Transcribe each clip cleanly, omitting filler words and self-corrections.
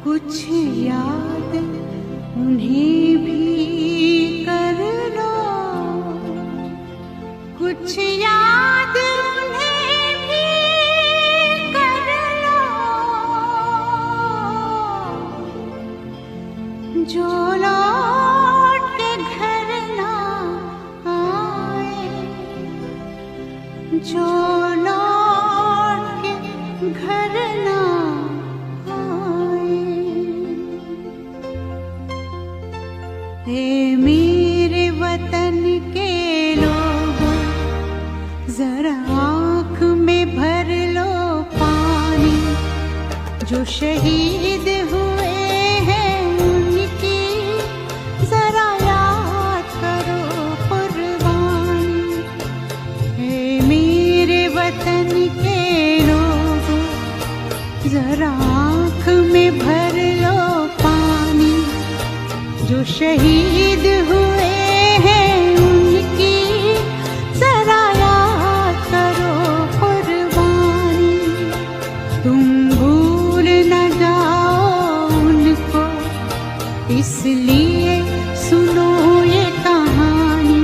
कुछ याद उन्हें भी कर लो, कुछ याद उन्हें भी कर लो, जो लौट के घर ना आए, जो लौट के घर ना ए मेरे वतन के लोगों, जरा आँख में भर लो पानी, जो शहीद हुए हैं उनकी जरा याद करो कुर्बानी। ए मेरे वतन के लोगों, जरा आँख में भर लो पानी, जो शहीद हुए हैं उनकी जरा याद करो कुर्बानी। तुम भूल न जाओ उनको, इसलिए सुनो ये कहानी,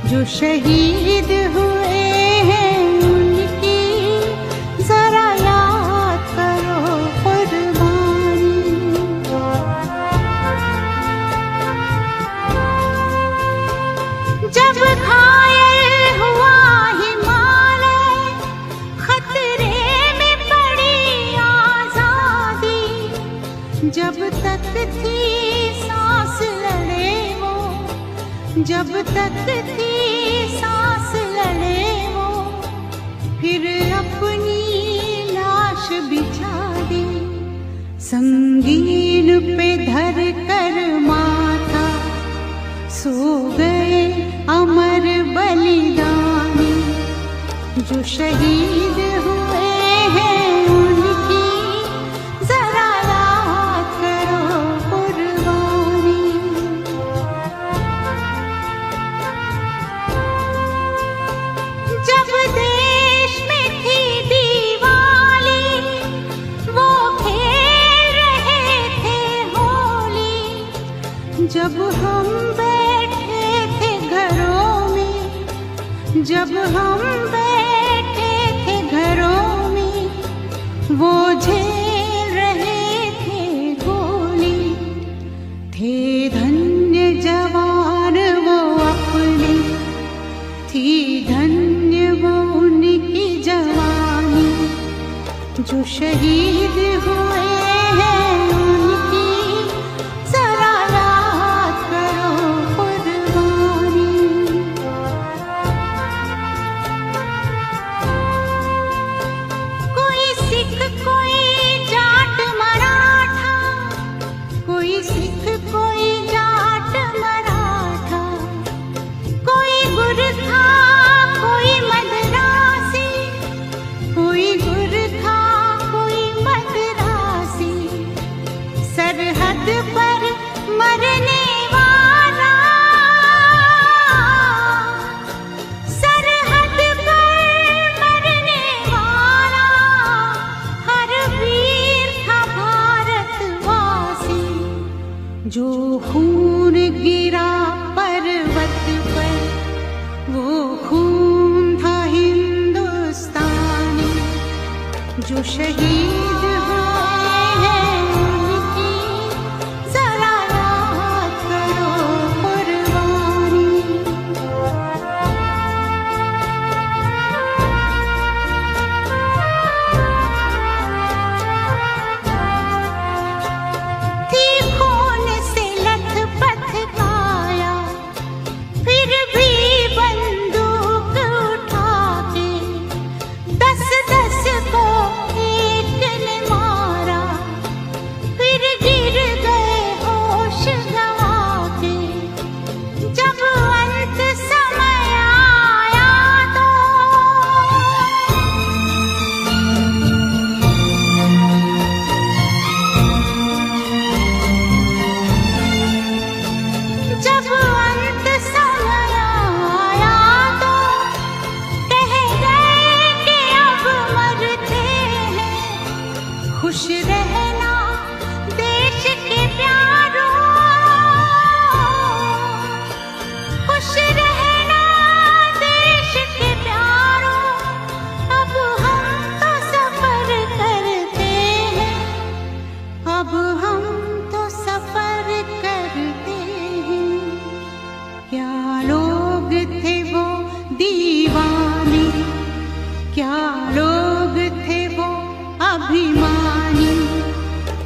जो शहीद हुए हैं उनकी जरा याद करो कुर्बानी। जब घायल हुआ हिमालय, खतरे में पड़ी आजादी, जब तक थी सांस लड़े वो, जब तक थी सांस लड़े वो, फिर अपनी लाश बिछा दी, संगीन पे धर कर माथा, सो गए अमर बलिदानी, जो शहीद हुए हैं उनकी जरा याद करो कुर्बानी। जब देश में थी दिवाली, वो खेल रहे थे होली, जब हम जब हम बैठे थे घरों में, वो झेल रहे थे गोली, थे धन्य जवान वो अपने, थी धन्य वो उनकी जवानी, जो शहीद हुए हैं उनकी जरा याद करो कुर्बानी।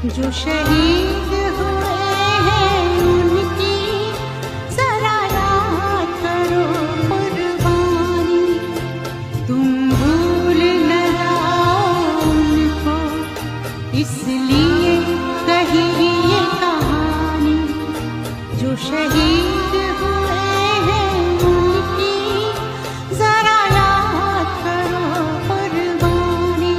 जो शहीद हुए हैं उनकी जरा याद करो कुर्बानी। तुम भूल न जाओ उनको, इसलिए कही ये कहानी। जो शहीद हुए हैं उनकी जरा याद करो कुर्बानी।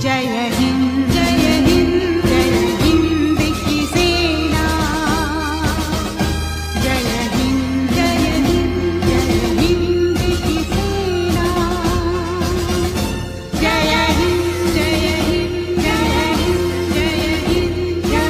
जय हिंद जय हिंद जय हिंद की सेना। जय हिंद जय हिंद जय हिंद की सेना। जय हिंद जय हिंद जय हिंद जय हिंद जय हिंद जय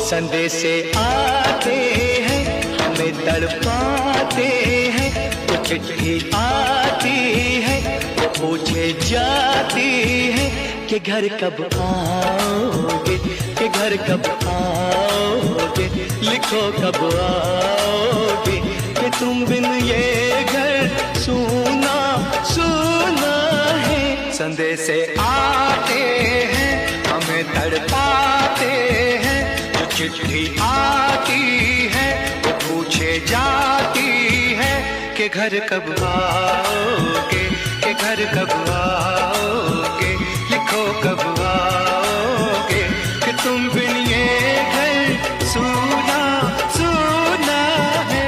संदेशे आते हैं हमें तड़पाते हैं, तो चिट्ठी आती है वो पूछे जाती है कि घर कब आओगे, कि घर कब आओगे, लिखो कब आओगे, कि तुम बिन ये घर सूना सूना है। संदेशे आते हैं हमें तड़पाते हैं, चिट्ठी आती है वो पूछे जाती है कि घर कब आओगे, कि घर कब आओगे, लिखो कब आओगे, कि तुम बिन ये घर सूना सूना है।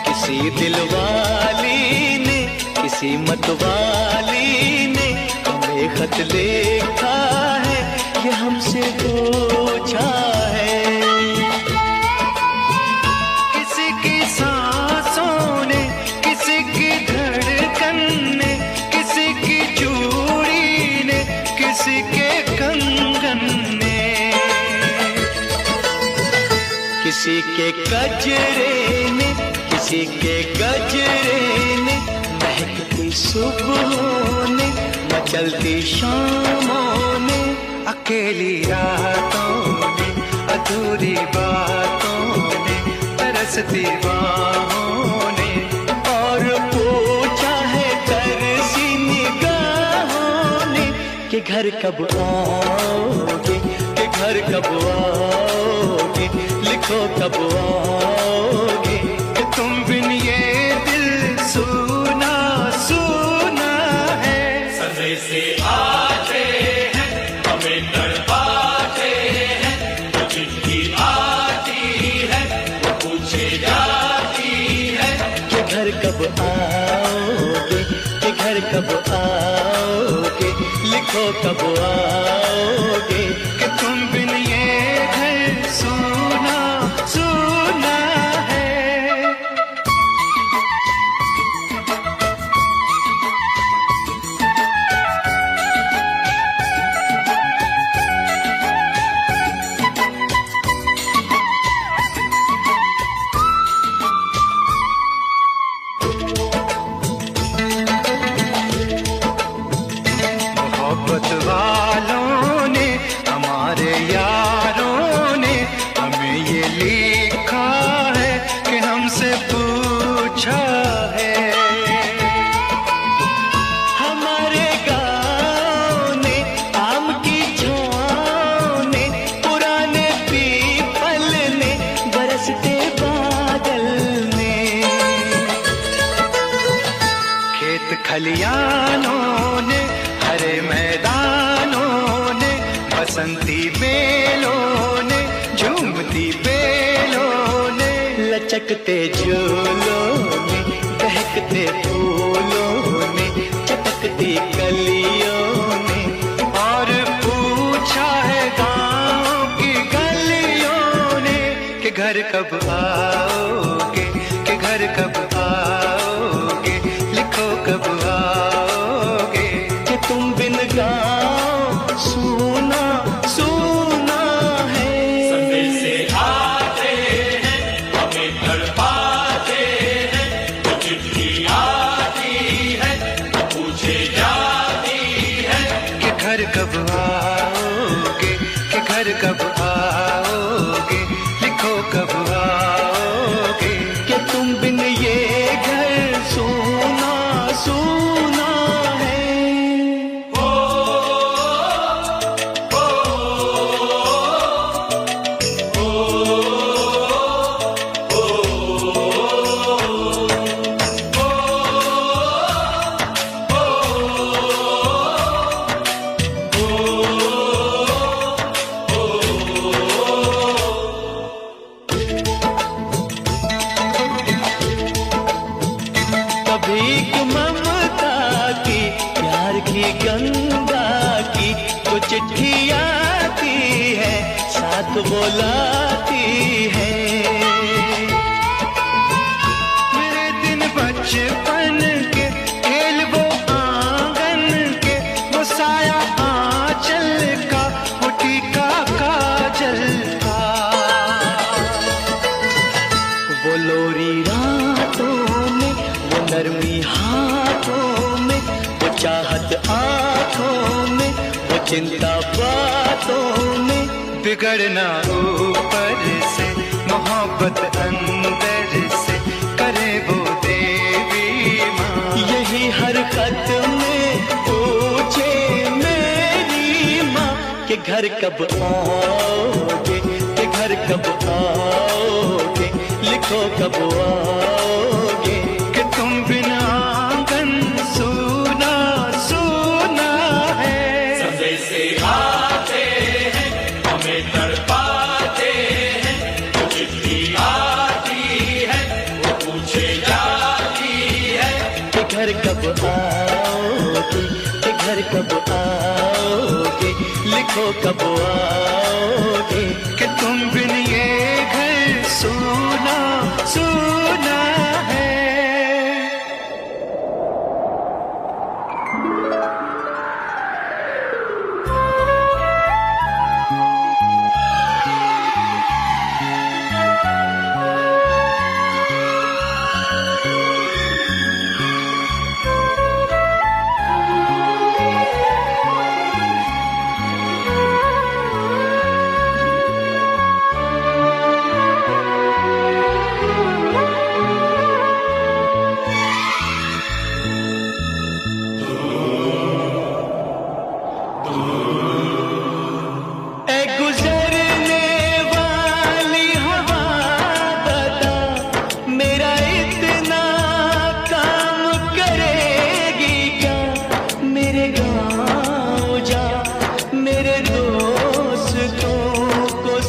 किसी दिलवाली ने, किसी मतवाली ने हमें खत लिखा है, ये हमसे पूछा है। किसी की सांसों ने, किसी की धड़कन ने, किसी की चूड़ी ने, किसी के कंगन ने, किसी के गजरे ने, किसी के गजरे ने, महकती सुबहों ने, मचलती शामों ने, अकेली रातों ने, अधूरी बातों ने, तरसती बाहों ने, और पूछा है तरसी निगाहों ने कि घर कब आओगे, कि घर कब आओगे, लिखो कब आओगे, कि तुम बिन ये दिल सूना सूना है। संदेशे आते हैं हमें तड़पाते हैं, वो चिट्ठी आती है वो पूछे जाती है कि घर कब आओगे, कि घर कब आओगे, लिखो कब आओगे, कि तुम बिन ये घर सूना सूना है। मोहब्बत वालों ने हमारे यार खलियानों ने, हरे मैदानों ने, बसंती बेलों ने, झूमती बेलों ने, लचकते झूलों ने, बहकते फूलों ने, चटकती कलियों ने, और पूछा है गाँव की गलियों ने कि घर कब आओगे, कि घर कब आओगे, लिखो कब आओगे, कि तुम बिन गाँव सूना सूना है। संदेशे आते हैं, हमें तड़पाते हैं, तो चिट्ठी आती है, तो पूछे जाती है कि घर कब आओगे, कि घर कब आओगे, लिखो कब आओगे, कि तुम बिन ये घर सूना सूना है। भीख ममता की, प्यार की गंगा की, जो चिट्ठी आती है, साथ बुलाती है। मेरे दिन बचपन के, खेल वो आंगन के, वो साया आंचल का, वो टीका काजल का, वो लोरी रातों में, वो नरमी हाथों में, वो चाहत आंखों में, वो चिंता बातों में, बिगड़ना ऊपर से, मोहब्बत अंदर से, करे वो देवी माँ। यही हर खत में पूछे मेरी माँ कि घर कब आओगे, कि घर कब आओगे, लिखो कब आओगे, कि तुम बिना आंगन सूना सूना है। संदेशे आते हैं, हमें तड़पाते हैं, तो चिट्ठी आती है, वो पूछे जाती है कि घर कब आओगे, कि घर कब आओगे, लिखो कब आओगे, कि तुम बिन ये घर सूना सूना है।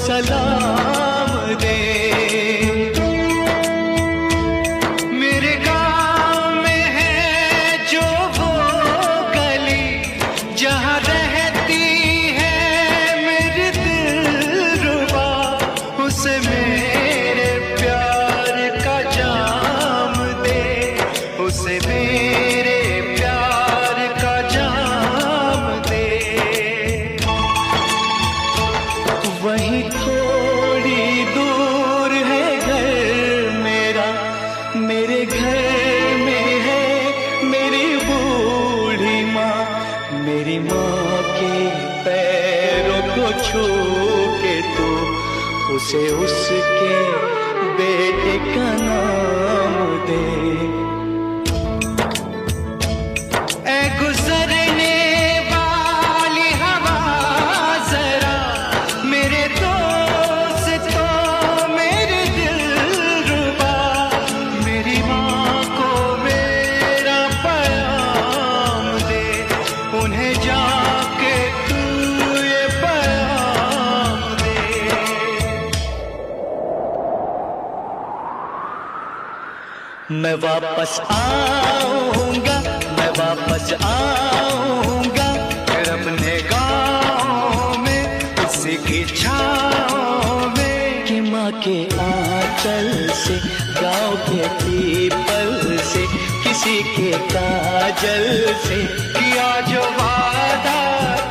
सलाम दे। मेरे गाँव में है जो वो गली जहाँ रहती है मेरी दिलरुबा, उसे मेरे प्यार का जाम दे, उसे मेरे प्यार का जाम दे। वहीं थोड़ी दूर है घर मेरा, मेरे घर में है मेरी बूढ़ी माँ, मेरी माँ के पैरों को छू के तो उसे उसके बेटे का नाम दे। ऐ गुजरने वाली हवा जरा मेरे दोस्तों मेरे दिलरुबा, मेरी माँ को मेरा प्यार मैं वापस आऊंगा, मैं वापस आऊंगा, फिर अपने गाँव में उसी की छाँव में, कि माँ के आंचल से, गाँव के पीपल से, किसी के काजल से किया जो वादा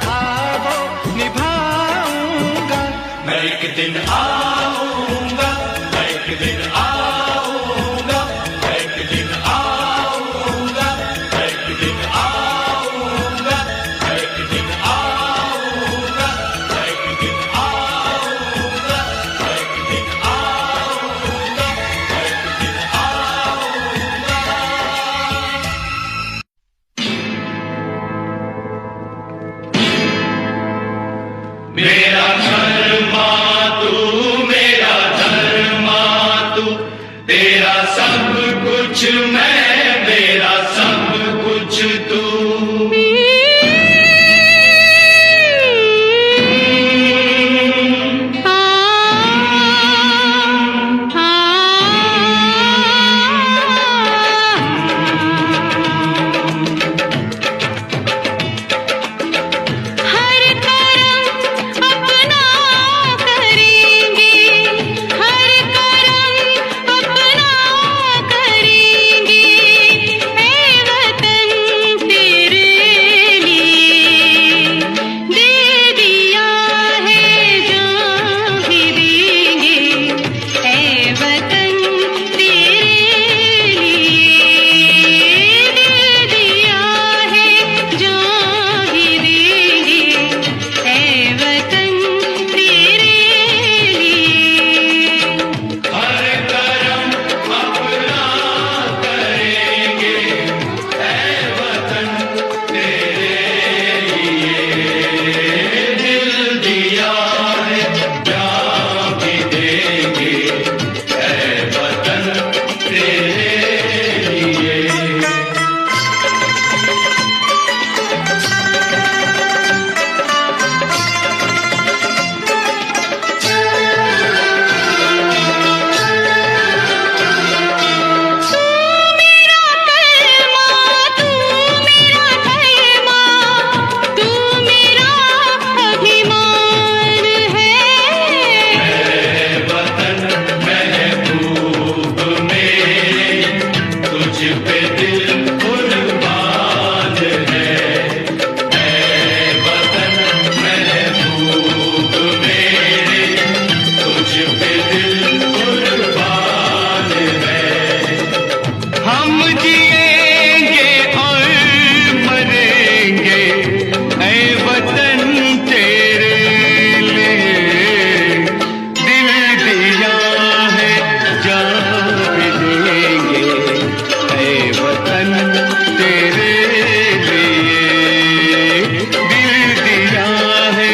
था वो निभाऊंगा। मैं एक दिन आऊंगा, मैं एक दिन आऊंगा, मैं एक दिन आऊंगा, मैं एक दिन आऊंगा, मैं एक दिन आऊंगा, मैं एक दिन आऊंगा, मैं एक दिन आऊंगा, मैं एक दिन आऊंगा। मेरा धर्मा तू, मेरा धर्मा तू, तेरा सब कुछ मैं, मेरा सब कुछ तू। हर करम अपना करेंगे, हर करम अपना करेंगे, ऐ वतन तेरे लिए दे दिया है जान भी देंगे, ऐ वतन तेरे लिए दे दिया है जान भी देंगे, ऐ वतन तेरे लिए। हर करम अपना करेंगे, ऐ वतन तेरे लिए दिल दिया है जान भी देंगे, ऐ वतन तेरे लिए। तू मेरा कलमा, तू मेरा धर्मा, तू मेरा अभिमान है। वतन महबूब मेरे, तुझ पे दिल कुर्बान है। ऐ वतन महबूब मेरे, तुझ पे दिल कुर्बान है। हम जिएंगे और मरेंगे, ऐ वतन तेरे लिए दिल दिया है जान भी देंगे, ऐ वतन तेरे लिए दिल दिया है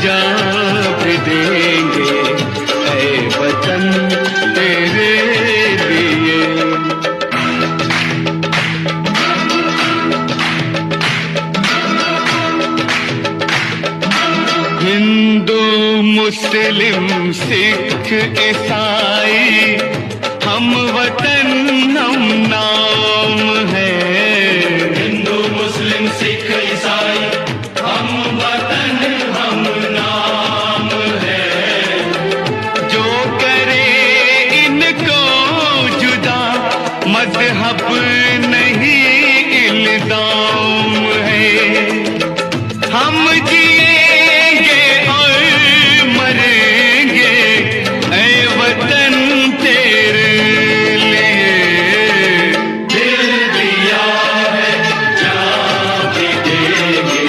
जान भी देंगे, ऐ वतन तेरे लिए। हिंदू मुस्लिम सिख ईसाई हम वतन हम नाम है। हिंदू मुस्लिम सिख ईसाई हम वतन हम नाम है। जो करे इनको जुदा मजहब नहीं इल्जाम है। हम जिएंगे और मरेंगे, ऐ वतन तेरे लिए दिल दिया है जान भी देंगे,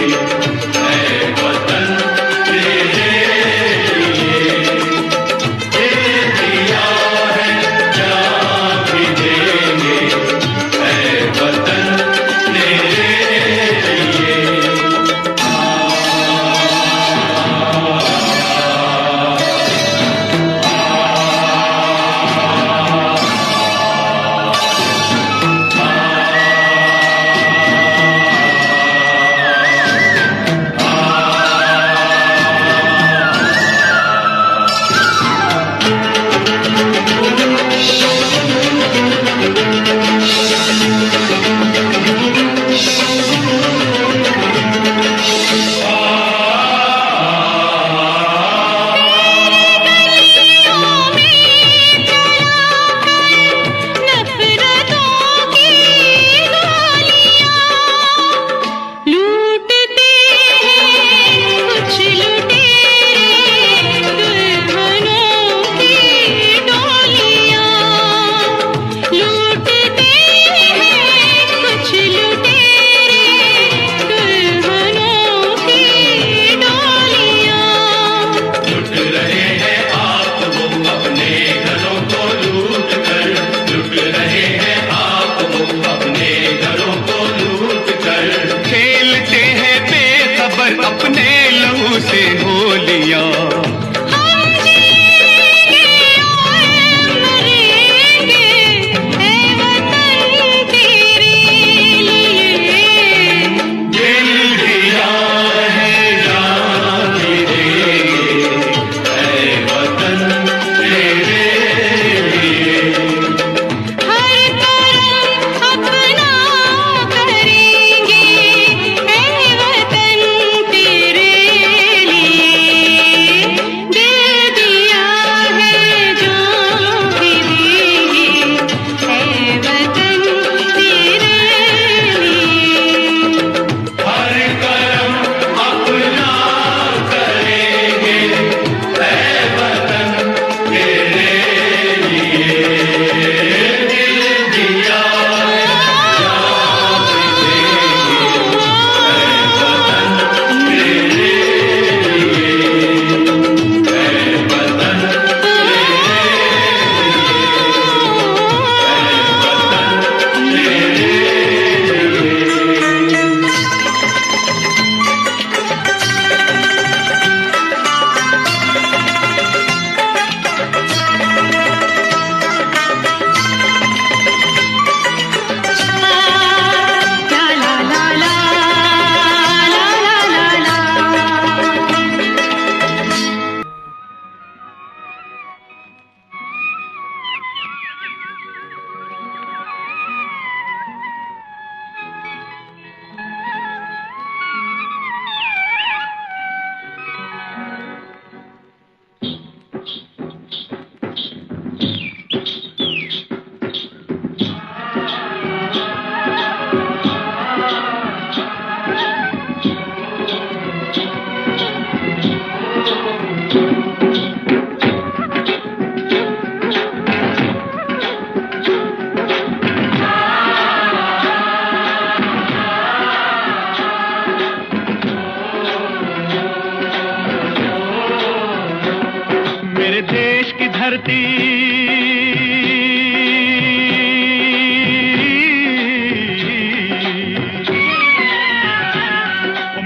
धरती,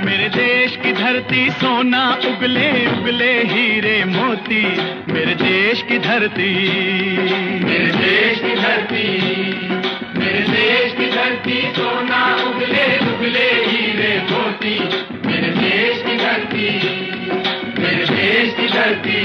मेरे देश की धरती सोना उगले उगले हीरे मोती, मेरे देश की धरती, मेरे देश की धरती, मेरे देश की धरती सोना उगले उगले हीरे मोती, मेरे देश की धरती, मेरे देश की धरती।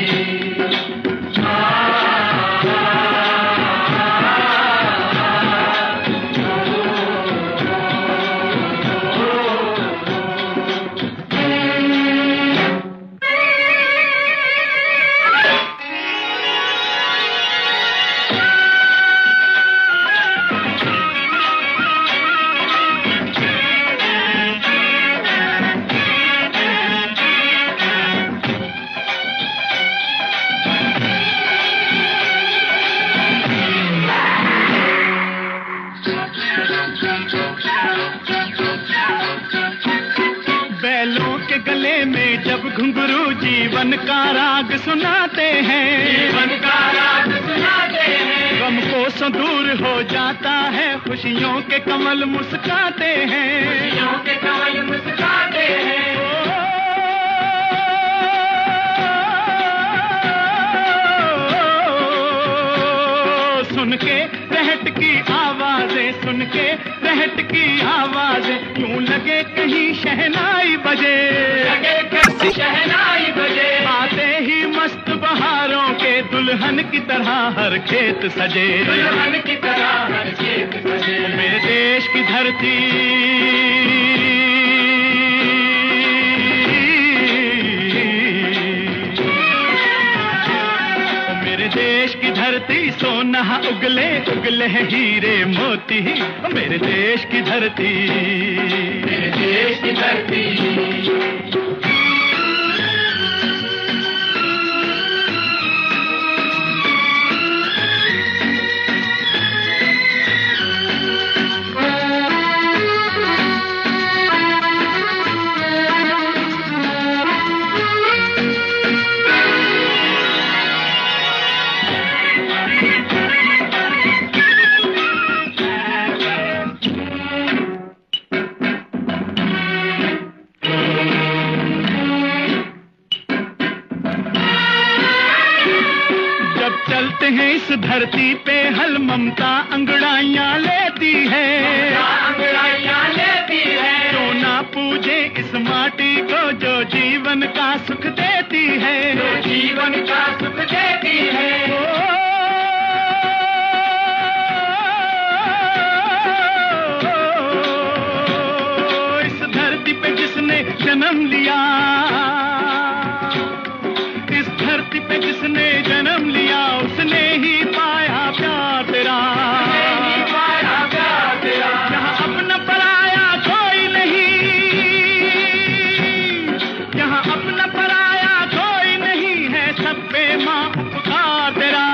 बैलों के गले में जब घुंघरू जीवन का राग सुनाते हैं, जीवन का राग सुनाते हैं, गम को सो दूर हो जाता है, खुशियों के कमल मुस्काते हैं, खुशियों के कमल मुस्काते हैं। सुन के रहट की आवाजें, सुन के रहट की आवाजें, यूं लगे कहीं शहनाई बजे, लगे कैसे शहनाई बजे, आते ही मस्त बहारों के दुल्हन की तरह हर खेत सजे, दुल्हन की तरह हर खेत सजे। मेरे देश की धरती, मेरे देश की धरती सोना उगले उगले हीरे मोती, मेरे देश की धरती, मेरे देश की धरती। चलते हैं इस धरती पे हल ममता अंगड़ाइयां लेती है, अंगड़ाइयां लेती है, जो ना पूजे इस माटी को जो जीवन का सुख देती है, जो जीवन का सुख देती है। इस धरती पे जिसने जन्म लिया, इस धरती पे जिसने जन्म लिया, उसने ही पाया प्यार तेरा, पाया प्यार तेरा। यहाँ अपना पराया कोई नहीं, यहाँ अपना पराया कोई नहीं है, सब पे माँ उपकार तेरा,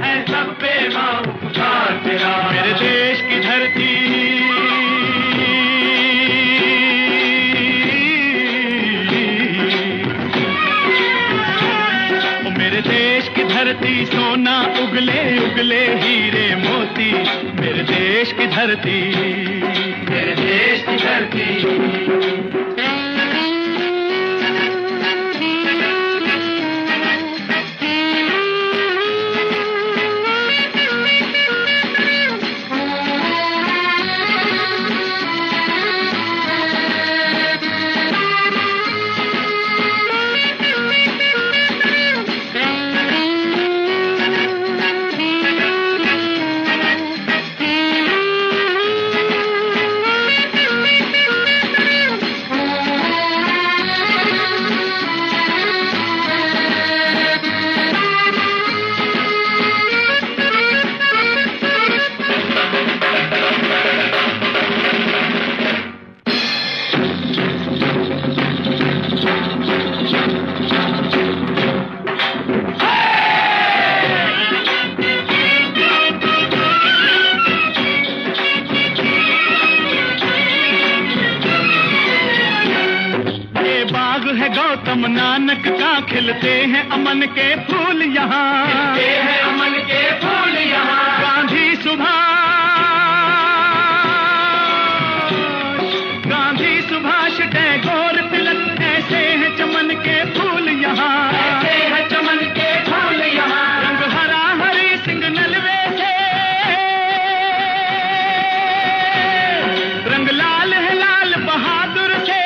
है सब पे माँ उपकार तेरा। मेरे देश की धरती, मेरे देश की धरती सोना उगले उगले हीरे मोती, मेरे देश की धरती, मेरे देश की धरती। गौतम नानक का खिलते हैं अमन के फूल यहाँ, खिलते हैं अमन के फूल यहाँ। गांधी सुभाष टैगोर तिलक ऐसे हैं चमन के फूल यहाँ, ऐसे हैं चमन के फूल यहाँ। रंग हरा हरी सिंह नलवे से, रंग लाल है लाल बहादुर से,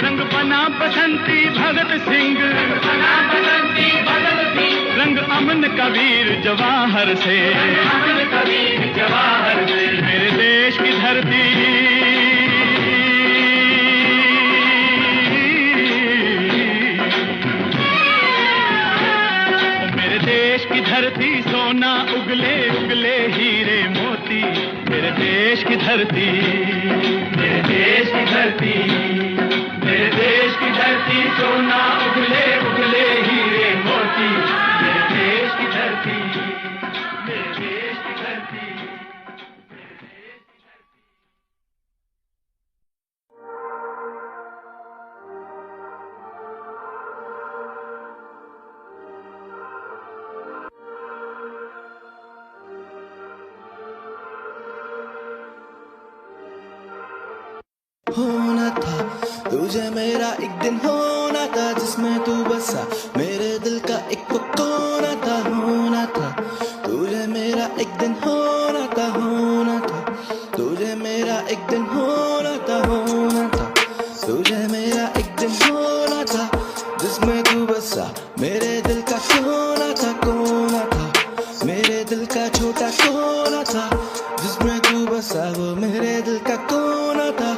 रंग बना बसंती भगत सिंह, बना बसंती भगत सिंह। रंग अमन कबीर जवाहर से, अमन कबीर जवाहर से। मेरे देश की धरती, मेरे देश की धरती सोना उगले उगले हीरे मोती, मेरे देश की धरती, मेरे देश की धरती, मेरे देश की धरती सोना उगले उगले हीरे मोती। मेरे देश की धरती, मेरे देश की धरती। होना था तुझे मेरा एक दिन, होना था जिसमें तू बसा, मेरे दिल का एक कोना था। होना था तुझे मेरा एक दिन, होना था, होना था तुझे मेरा एक दिन, होना था, होना था तुझे मेरा एक दिन, होना था जिसमें तू बसा, मेरे दिल का कोना था, कोना था मेरे दिल का छोटा कोना था, जिसमें तू बसा वो मेरे दिल का कोना था।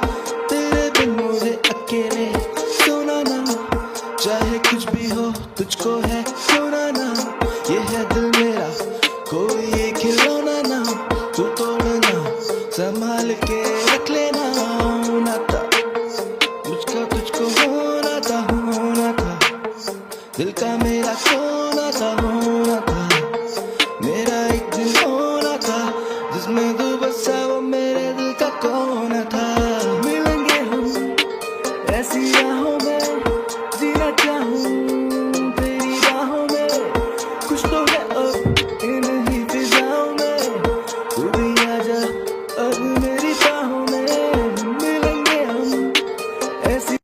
तेरे बिन मुझे अकेले सोना ना, चाहे कुछ भी हो तुझको है खोना ना। ये है दिल मेरा कोई ये खिलौना ना, तू तोड़ना संभाल के रख लेना। होना था मुझको तुझको, होना था, होना था दिल का मेरा कोना था, होना था मेरा एक दिन, होना था जिसमें तू बसा वो मेरे दिल का कोना था। मिलेंगे हम ऐसी राहों में, जीना चाहूं तेरी राहों में, कुछ तो है अब इन ही फिजाओं में, तू भी आजा अब मेरी बाहों में। मिलेंगे हम ऐसी,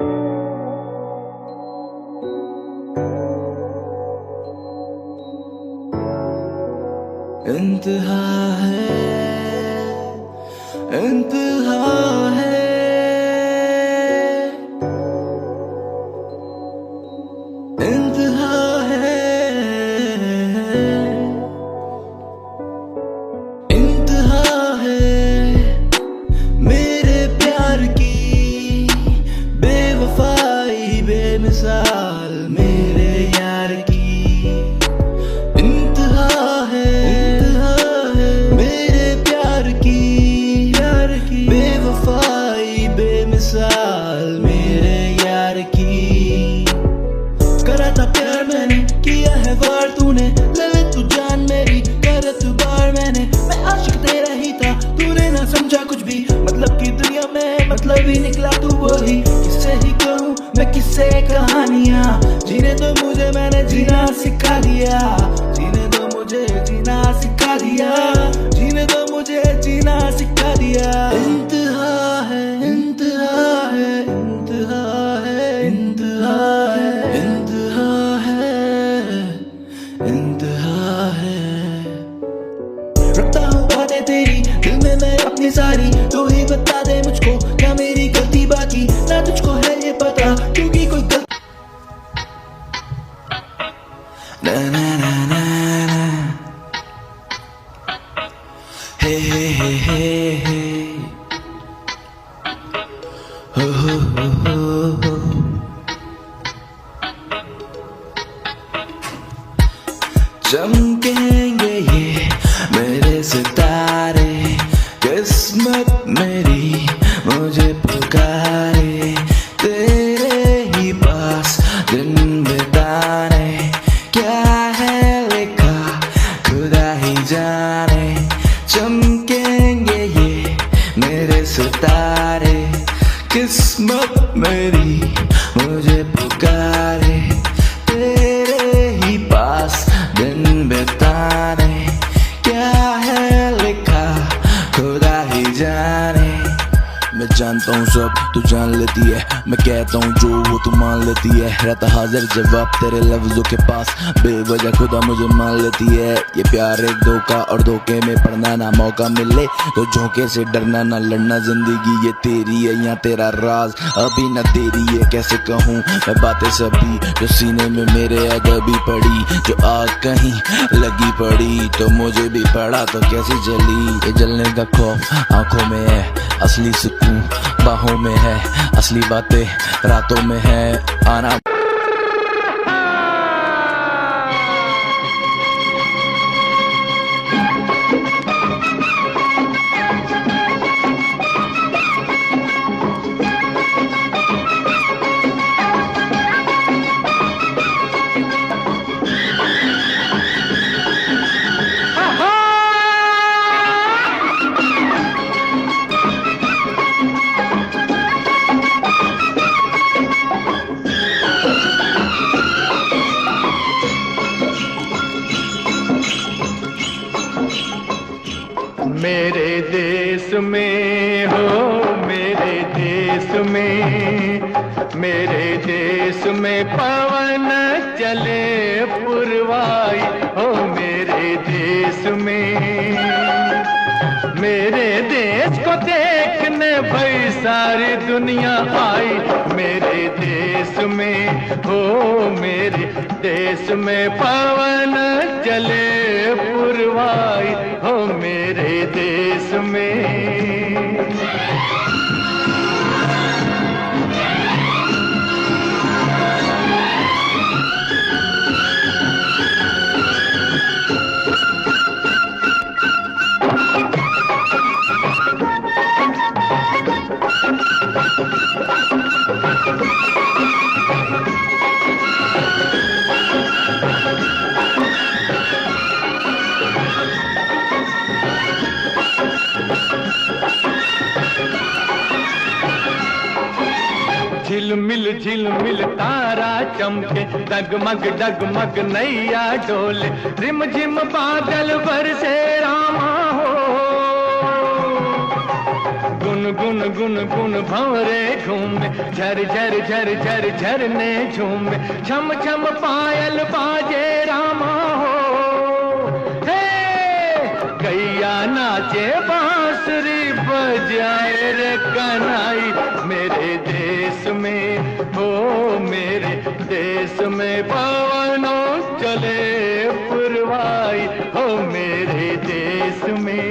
इंतहा है, इंतहा है, इंतहा है, इंतहा है मेरे प्यार की, बेवफाई बेमिसाल मेरे यार की। इंतहा है, मेरे प्यार की, बेवफाई बेमिसाल मेरे यार की। करा था प्यार मैंने, किया है वार तूने, ले ले तू जान मेरी, कर तू बार मैंने, मैं आशिक तेरा ही था, तूने ना समझा कुछ भी, मतलब की दुनिया में मतलब ही निकला तू वही। किससे ही कहूँ मैं किससे कहानियाँ, जीने तो मुझे मैंने जीना सिखा दिया, जीने दो मुझे जीना सिखा दिया, जीने दो मुझे जीना सिखा दिया। इंतहा है, इंतहा है, इंतहा है, इंतहा है, इंतहा है, इंतहा है। रखता हूँ बातें तेरी दिल में मैं अपनी सारी, तू ही बता दे मुझको क्या मेरी गलती बाकी, ना तुझको है ये पता क्योंकि कोई गलती। ना ना ना ना ना, हे हे हे हे हे, हो हो हो हो। चमकेंगे ये मेरे सितारे, किस्मत मेरी मुझे पुकारे, तेरे ही पास दिन बिताने, क्या है लिखा खुदा ही जाने। चमकेंगे ये मेरे सितारे, किस मेरी मुझे पुकारे, तेरे ही पास दिन बिताने, क्या है लिखा खुदा ही जाने। मैं जानता हूँ सब तू जान लेती है, मैं कहता हूँ जो वो तू मान लेती है। रहता हाजिर जवाब तेरे लफ्जों के पास, बेवजह खुदा मुझे मान लेती है। ये प्यार एक धोखा और धोखे में पड़ना, ना मौका मिले तो झोंके से डरना, ना लड़ना। जिंदगी ये तेरी है या तेरा राज, अभी ना तेरी है कैसे कहूँ मैं बातें सभी जो सीने में मेरे अगर भी पड़ी। जो आग कहीं लगी पड़ी तो मुझे भी पड़ा तो कैसी जली। ये जलने का खौफ आंखों में है, असली सुकून बाहों में है, असली बातें रातों में है। आना मेरे देश में हो, मेरे देश में, मेरे देश में पवन चले पुरवाई हो। मेरे देश में, मेरे देश को देखने भाई सारी दुनिया आई। मेरे देश में हो, मेरे देश में पवन चले पुरवाई हो। मेरे देश में झिलमिल झिलमिल तारा चमके, डगमग डगमग नैया डोले, रिमझिम बादल बरसे रामा हो। गुन गुन गुन गुन भंवरे घूमे, झर झर झर झर झरने झूमे, छम छम पायल बाजे रामा हो। हे गैया नाचे बांसुरी बजाए रे कन्हई। मेरे देश में हो, मेरे देश में पवनों चले पुरवाई हो। मेरे देश में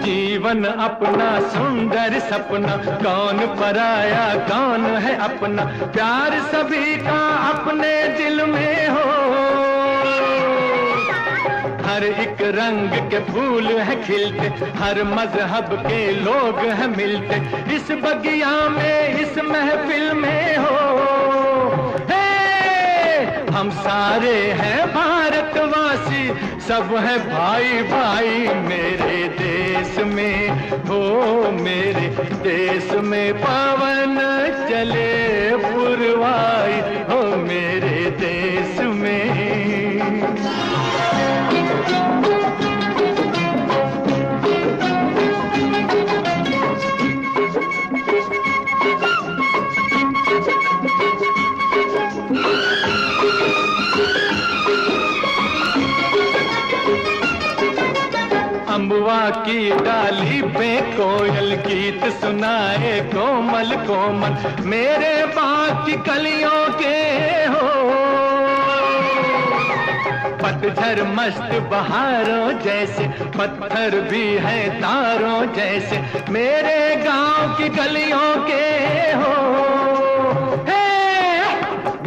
जीवन अपना सुंदर सपना, कौन पराया कौन है अपना। प्यार सभी का अपने दिल में हो, हर एक रंग के फूल है खिलते, हर मजहब के लोग हैं मिलते। इस बगिया में इस महफिल में हो, हम सारे हैं भारतवासी, सब है भाई भाई। मेरे देश में हो, मेरे देश में पवन चले पुरवाई हो। मेरे देश में अम्बुआ की डाली पे कोयल गीत सुनाए कोमल कोमल। मेरे बाग की कलियों के हो, पतझर मस्त बहारों जैसे, पत्थर भी है तारों जैसे। मेरे गांव की गलियों के हो,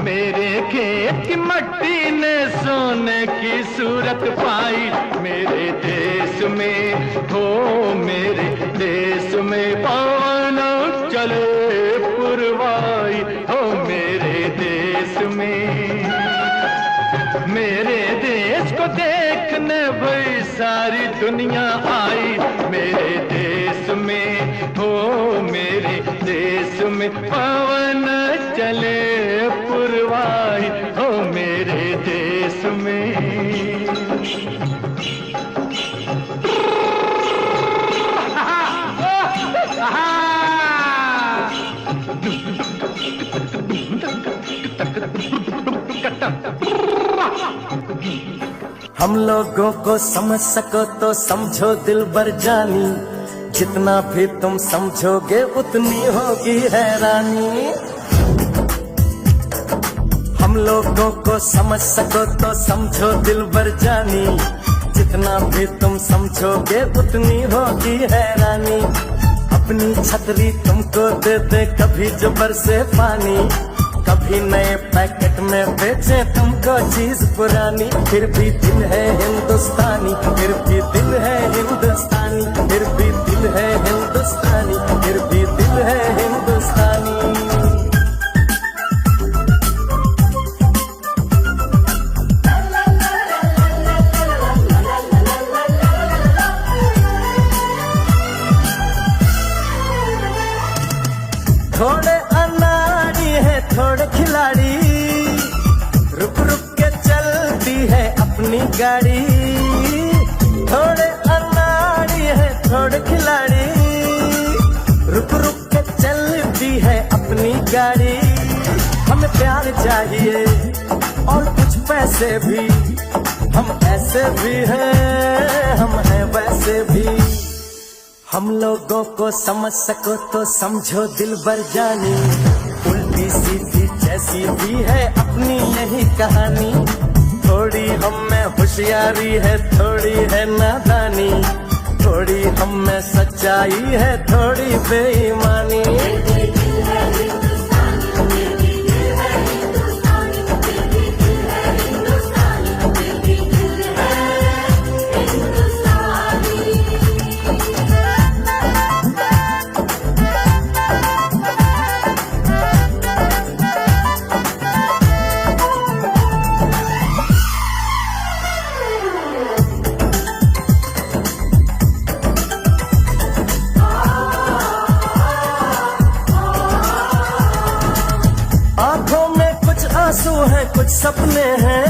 मेरे खेत की मट्टी ने सोने की सूरत पाई। मेरे देश में हो, मेरे देश में पवन चले पुरवाई हो मेरे देश में। मेरे देश को देखने भाई सारी दुनिया आई मेरे देश में हो मेरे देश में पवन चले पुरवाई हो मेरे देश में। हम लोगों को समझ सको तो समझो दिलबर जानी, जितना भी तुम समझोगे उतनी होगी हैरानी। हम लोगों को समझ सको तो समझो दिलबर जानी, जितना भी तुम समझोगे उतनी होगी हैरानी। अपनी छतरी तुमको दे दे कभी जो बरसे पानी, कभी नए पैकेट में बेचे तुमको चीज पुरानी। फिर भी दिल है हिंदुस्तानी, फिर भी दिल है हिंदुस्तानी, फिर भी दिल है हिंदुस्तानी, फिर भी दिल है हिंदुस्तानी। थोड़े अनाड़ी है थोड़े खिलाड़ी, रुक रुक के चलती है अपनी गाड़ी। थोड़े अनाड़ी है थोड़े खिलाड़ी, रुक रुक के चलती है अपनी गाड़ी। हमें प्यार चाहिए और कुछ पैसे भी, हम ऐसे भी हैं हम हैं वैसे भी। हम लोगों को समझ सको तो समझो दिलबर जानी, उल्टी सीधी जैसी भी है अपनी यही कहानी। थोड़ी हम में होशियारी है थोड़ी है नादानी, थोड़ी हम में सच्चाई है थोड़ी बेईमानी। आंसू हैं कुछ सपने हैं,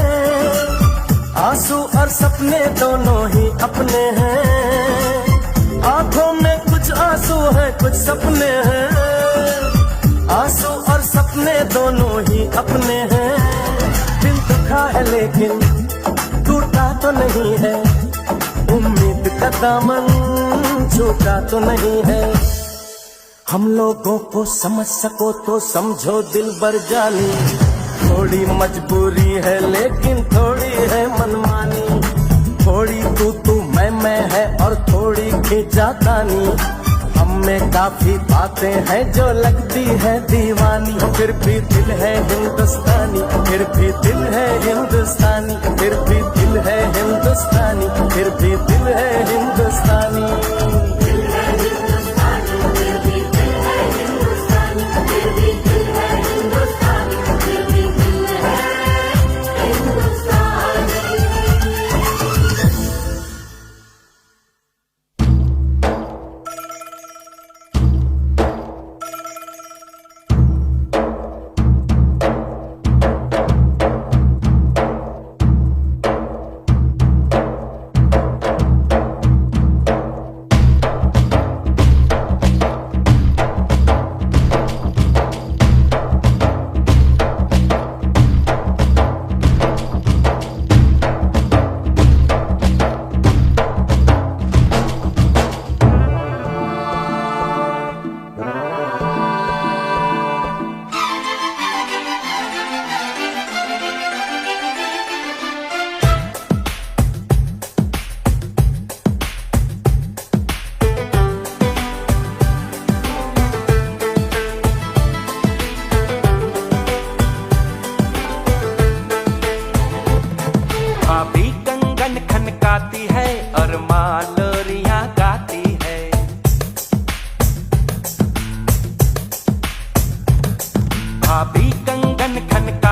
आंसू और सपने दोनों ही अपने हैं। आंखों में कुछ आंसू हैं कुछ सपने हैं, आंसू और सपने दोनों ही अपने हैं। दिल दुखा है लेकिन टूटा तो नहीं है, उम्मीद का दामन छूटा तो नहीं है। हम लोगों को समझ सको तो समझो दिलबर जानी, थोड़ी मजबूरी है लेकिन थोड़ी है मनमानी। थोड़ी तू मैं है और थोड़ी खींचातानी, हम में काफी बातें हैं जो लगती है दीवानी। फिर भी दिल है हिंदुस्तानी, फिर भी दिल है हिंदुस्तानी, फिर भी दिल है हिंदुस्तानी, फिर भी दिल है हिंदुस्तानी।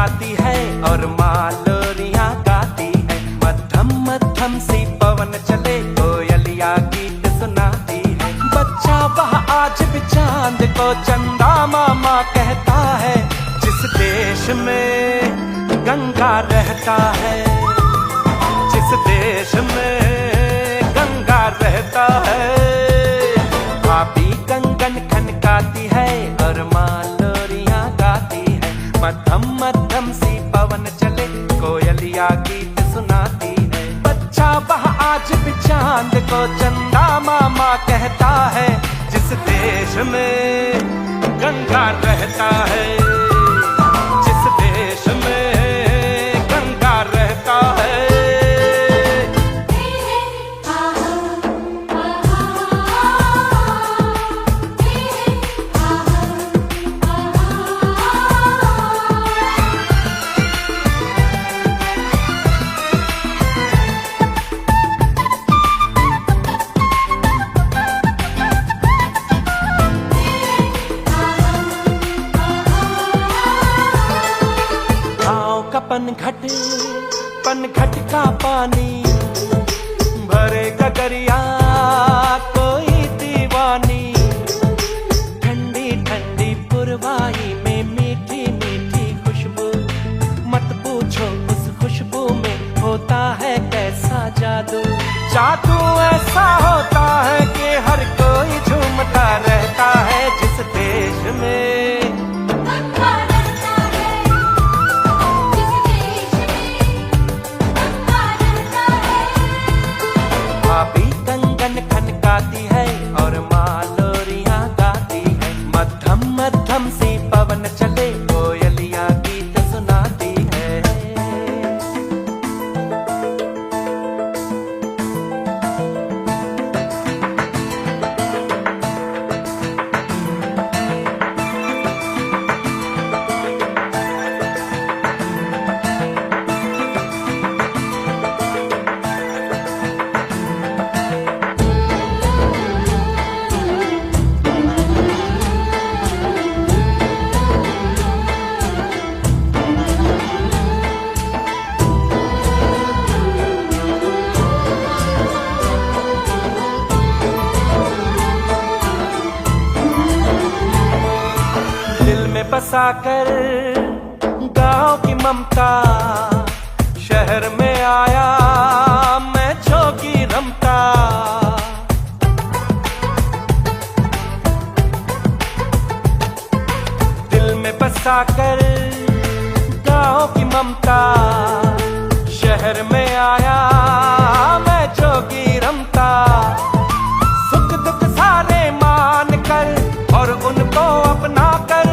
सुनाती है और माँ लोरियां गाती है। मध्यम मध्यम सी पवन चले कोयलिया गीत सुनाती है। बच्चा वह आज भी चांद को चंदा मामा कहता है। जिस देश में गंगा रहता है, जिस देश में गंगा रहता है, भाभी कंगन खनकाती है और माँ लोरियां गाती है। मध्यम मध्यम सी पवन चले कोयलिया गीत सुनाती है। बच्चा वह आज भी चांद को चंदा मामा कहता है। जिस देश में गंगा रहता है, जिस देश में गंगा रहता है। पनघट का पानी भरे गगरिया कोई दीवानी। ठंडी ठंडी पुरवाई में मीठी मीठी खुशबू। मत पूछो उस खुशबू में होता है कैसा जादू। जादू ऐसा होता है कि हर कोई झूमता रहता है। जिस देश में भाभी कंगन खनकाती है और माँ लोरियां गाती है। मध्यम मध्यम सी पवन चले कोयलिया गीत सुनाती है। बसाकर गांव की ममता शहर में आया मैं जोगी रमता। दिल में बसाकर गांव की ममता शहर में आया मैं जोगी रमता। सुख दुख सारे मान कर और उनको अपना कर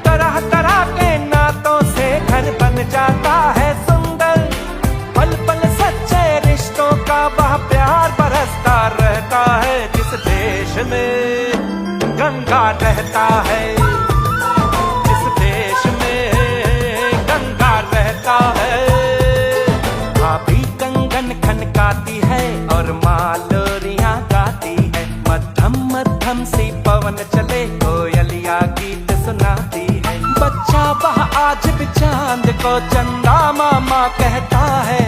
तरह तरह के नातों से घर बन जाता है सुंदर। पल पल सच्चे रिश्तों का वह प्यार बरसता रहता है। जिस देश में गंगा रहता है, जिस देश में गंगा रहता है। भाभी कंगन खनकाती है और माँ लोरियां गाती है। मध्यम मध्यम सी पवन चले कोयलिया गीत सुनाती है। बच्चा वह आज भी चांद को चंदा मामा कहता है।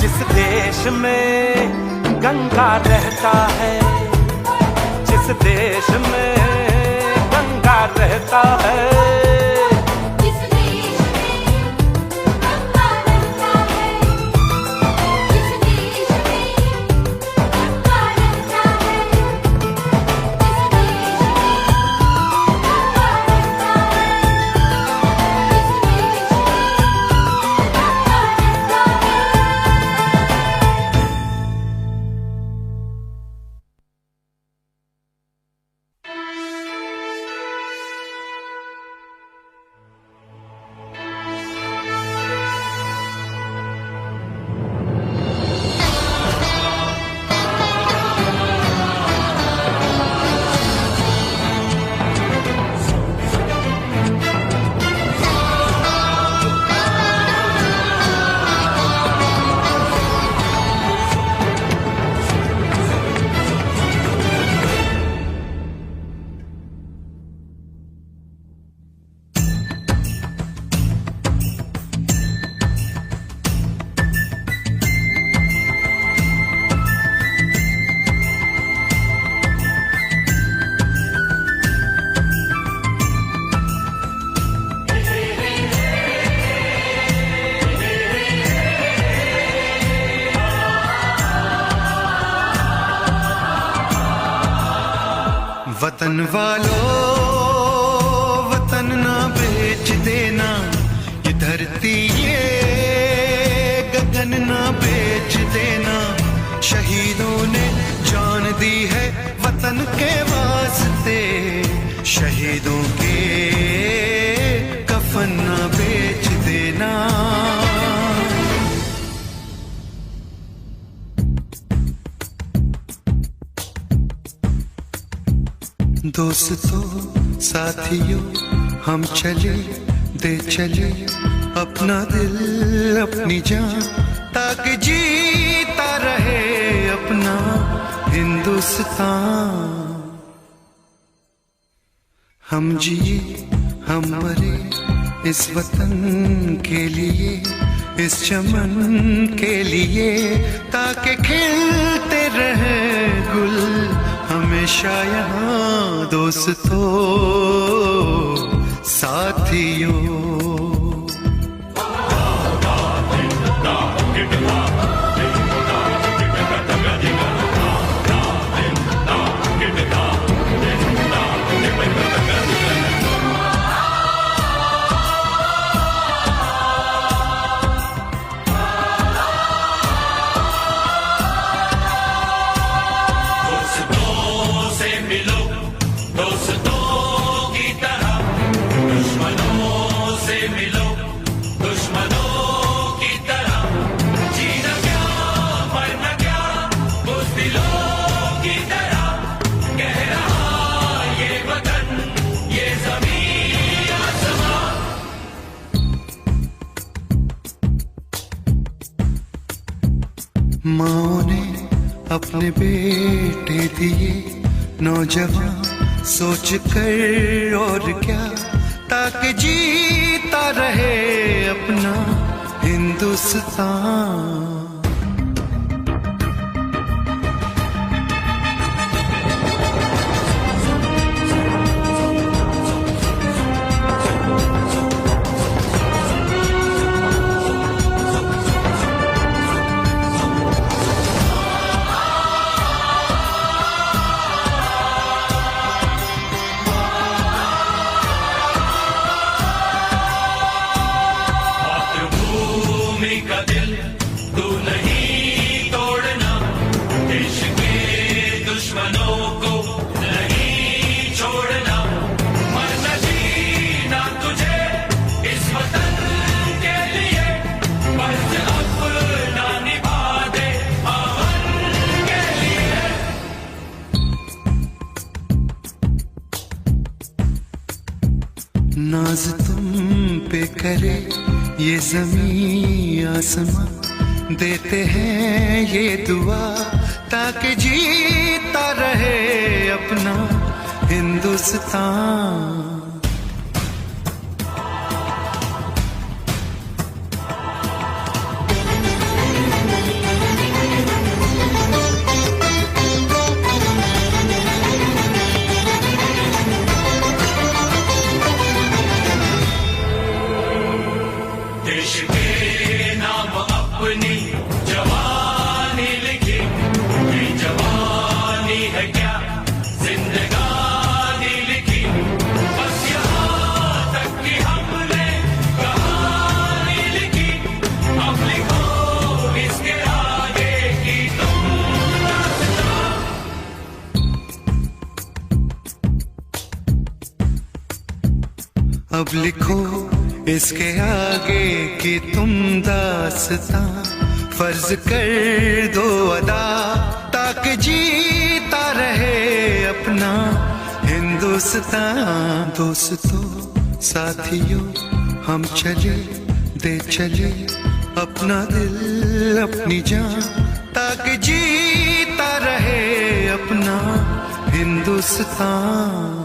जिस देश में गंगा रहता है, जिस देश में गंगा रहता है। वतन वालों वतन ना बेच देना, ये धरती ये गगन ना बेच देना। शहीदों ने जान दी है वतन के वास्ते, शहीदों के कफन ना बेच देना। दोस्तों साथियों हम चले दे चले अपना दिल अपनी जान, ताकि जीता रहे अपना हिंदुस्तान। हम जिए हम मरे इस वतन के लिए, इस चमन के लिए, ताकि खिलते रहे गुल हमेशा यहाँ। दोस्तों साथियों माँ ने अपने बेटे दिए नौजवान सोच कर और क्या, ताकि जीता रहे अपना हिंदुस्तान। नाज तुम पे करे ये ज़मीं आसमां, देते हैं ये दुआ ताकि जीता रहे अपना हिंदुस्तान। अब लिखो इसके आगे कि तुम दास्तां, फर्ज कर दो अदा ताकि जीता रहे अपना हिंदुस्तान। दोस्तों साथियों हम चले दे चले अपना दिल अपनी जान, ताकि जीता रहे अपना हिंदुस्तान।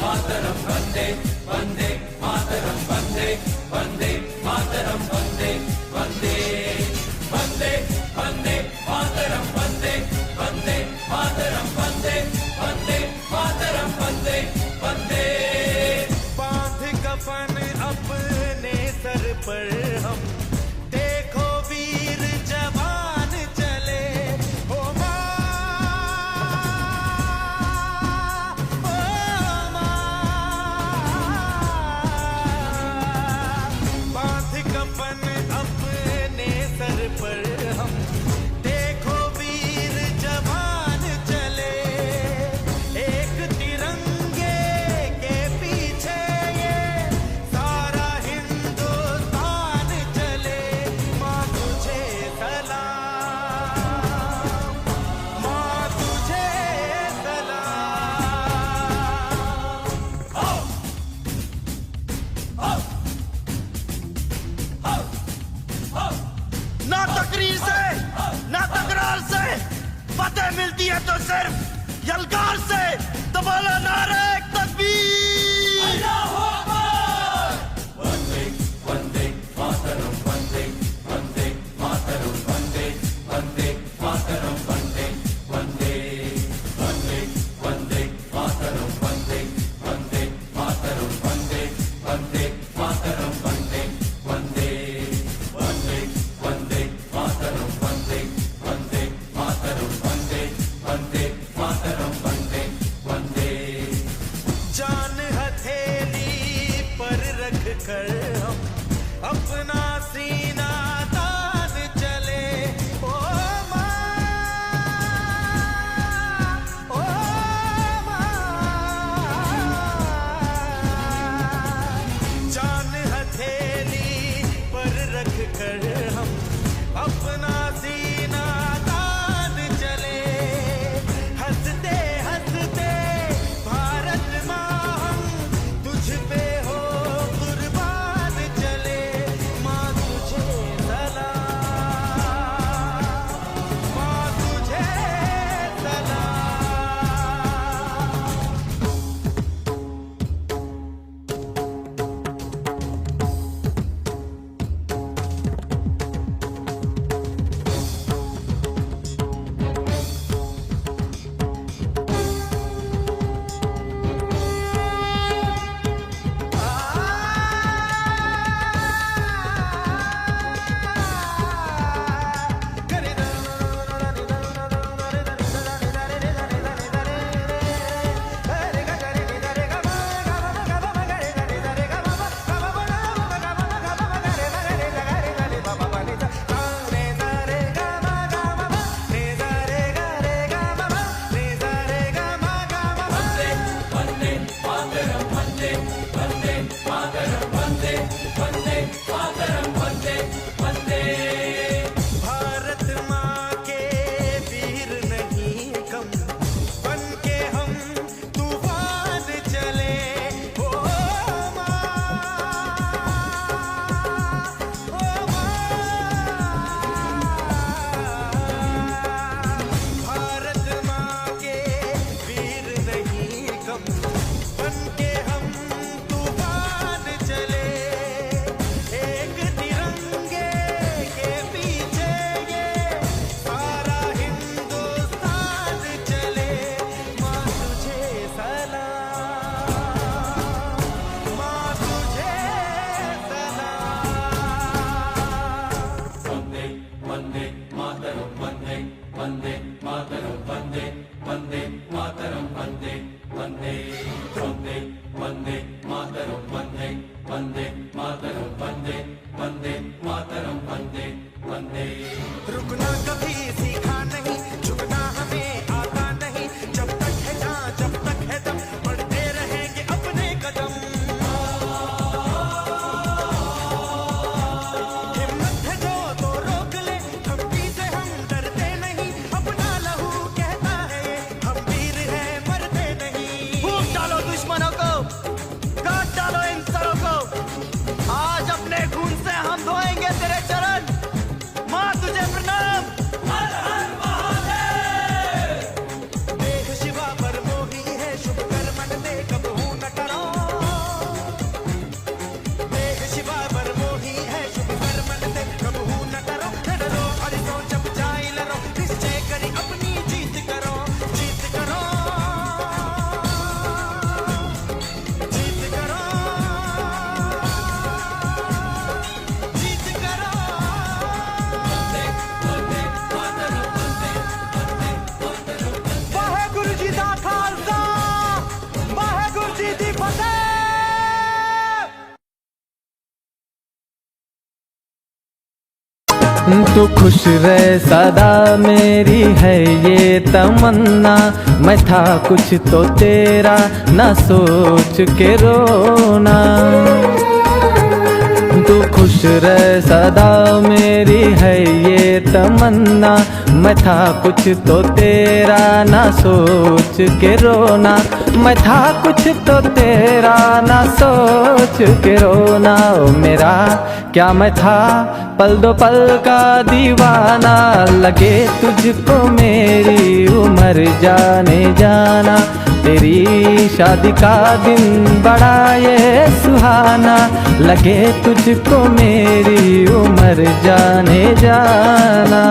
मातरम वंदे वंदे मातरम वंदे वंदे मातरम वंदे वंदे वंदे वंदे मातरम वंदे वंदे मातरम वंदे वंदे मातरम वंदे वंदे। बांध कफन अपने सर पर हम देखो वीर जवान चले, ओ माँ, ओ माँ। बांध कफन अपने सर पर हम देखो वीर जवान चले, एक तिरंगे के पीछे ये सारा हिंदुस्तान चले। माँ तुझे सलाम, माँ तुझे सलाम। ना तकरीर से ना तकरार से फतेह मिलती है तो सिर्फ यलगार से। तो बोलो नारे तकबीर। वंदे वंदे मातरम वंदे वंदे मातरम वंदे वंदे मातरम वंदे वंदे वंदे वंदे मातरम वंदे वंदे मातरम वंदे वंदे मातरम वंदे वंदे वंदे वंदे मातरम वंदे वंदे मातरम वंदे वंदे मातरम वंदे वंदे। जान हथेली पर रख कर हम अपना सीना तान चले, ओ माँ, ओ माँ। जान हथेली पर रख कर हम अपना सीना तान चले, हंसते हंसते भारत माँ हम तुझ पे हो कुर्बान चले। माँ तुझे सलाम, माँ तुझे सलाम। वंदे वंदे मातरम वंदे वंदे मातरम वंदे वंदे मातरम वंदे वंदे। भारत माँ के वीर नहीं कम, बन के हम तूफान चले, ओ माँ, ओ माँ। भारत माँ के वीर नहीं कम, बन के हम तूफान चले, एक तिरंगे के पीछे ये सारा हिंदुस्तान चले। माँ तुझे सलाम, माँ तुझे सलाम। वंदे वंदे मातरम वंदे वंदे मातरम वंदे वंदे मातरम वंदे वंदे वंदे वंदे मातरम वंदे वंदे मातरम वंदे वंदे मातरम वंदे वंदे। रुकना कभी सीखा नहीं, झुकना हमें आता नहीं, जब तक है जहाँ जब तक है दम बढ़ते रहेंगे अपने कदम। हिम्मत है जो तो रोक ले, धमकी से हम डरते नहीं, अपना लहू कहता है ये, हम वीर हैं मरते नहीं। फूंक डालो दुश्मनों को, तू खुश रहे सदा मेरी है ये तमन्ना, मैं था कुछ तो तेरा ना सोच के रोना। तू खुश रहे सदा मेरी है ये तमन्ना, मैं था कुछ तो तेरा ना सोच के रोना। मैं था कुछ तो तेरा ना सोच के रोना। ओ मेरा क्या मैं था पल दो पल का दीवाना, लगे तुझको मेरी उम्र जाने जाना। तेरी शादी का दिन बड़ा ये सुहाना, लगे तुझको मेरी उम्र जाने जाना।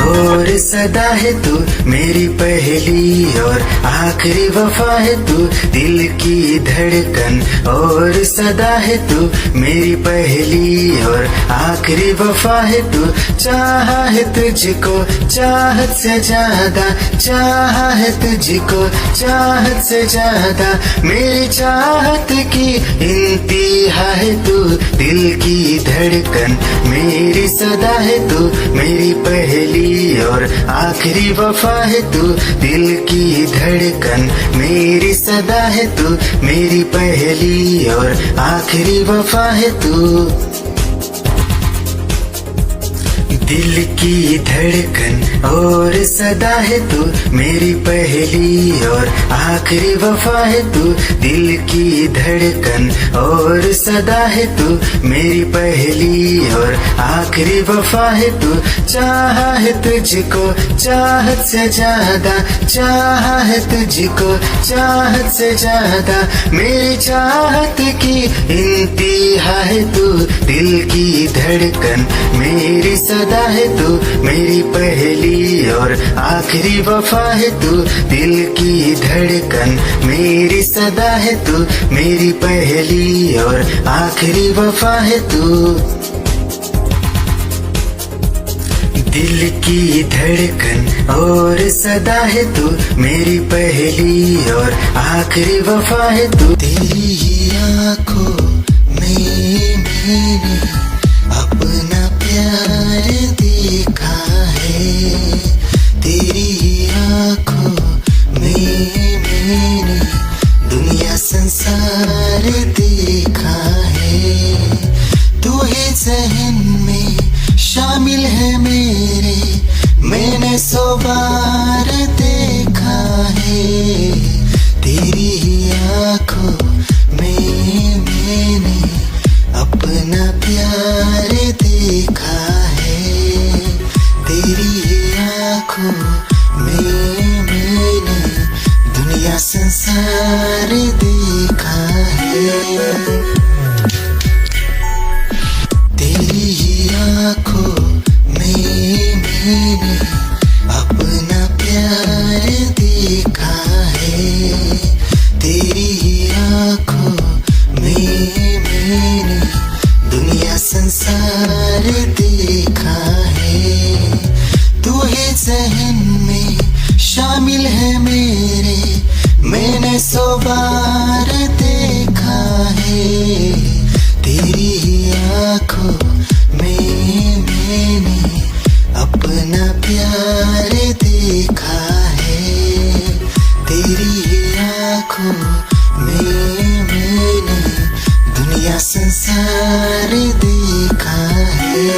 और सदा है तू मेरी पहली और आखिरी वफा है तू, दिल की धड़कन और सदा है तू मेरी पहली और आखिरी वफा है तू। चाहा है तुझको चाहत से ज्यादा, चाहा है तुझको चाहत से ज्यादा, मेरी चाहत की इंतहा है तू, दिल की धड़कन मेरी सदा है तू मेरी पहली और आखिरी वफा है तू, दिल की धड़कन मेरी सदा है तू मेरी पहली और आखिरी वफा है तू। दिल की धड़कन और सदा है तू मेरी पहली और आखिरी वफा है तू, दिल की धड़कन और सदा है तू मेरी पहली और आखिरी वफा है तू। चाहा है तुझको चाहत से ज्यादा, चाहा है तुझको चाहत से ज्यादा, मेरी चाहत की इंतहा है तू, दिल की धड़कन मेरी सदा है तू मेरी पहली और आखिरी वफा है तू, दिल की धड़कन मेरी सदा है तू मेरी पहली और आखिरी वफा है तू। दिल की धड़कन और सदा है तू मेरी पहली और आखिरी वफा है तू। तेरी आँखों में मैंने अपना प्यार देखा है, तेरी आँखों में मैंने दुनिया संसार देखा है। तू ही ज़हन में शामिल है मेरे, मैंने 100 बार देखा है। तेरी आँखों में मैंने अपना प्यार देखा है, तेरी आँखों में मैंने दुनिया संसार देखा है। तेरी आँखों में मैंने अपना प्यार देखा है, तेरी आँखों में मैंने दुनिया संसार देखा है। तू ही ज़हन में शामिल है मेरे, मैंने 100 बार देखा है। तेरी आँखों में मैंने अपना प्यार देखा है, तेरी आँखों में मैंने दुनिया संसार देखा है।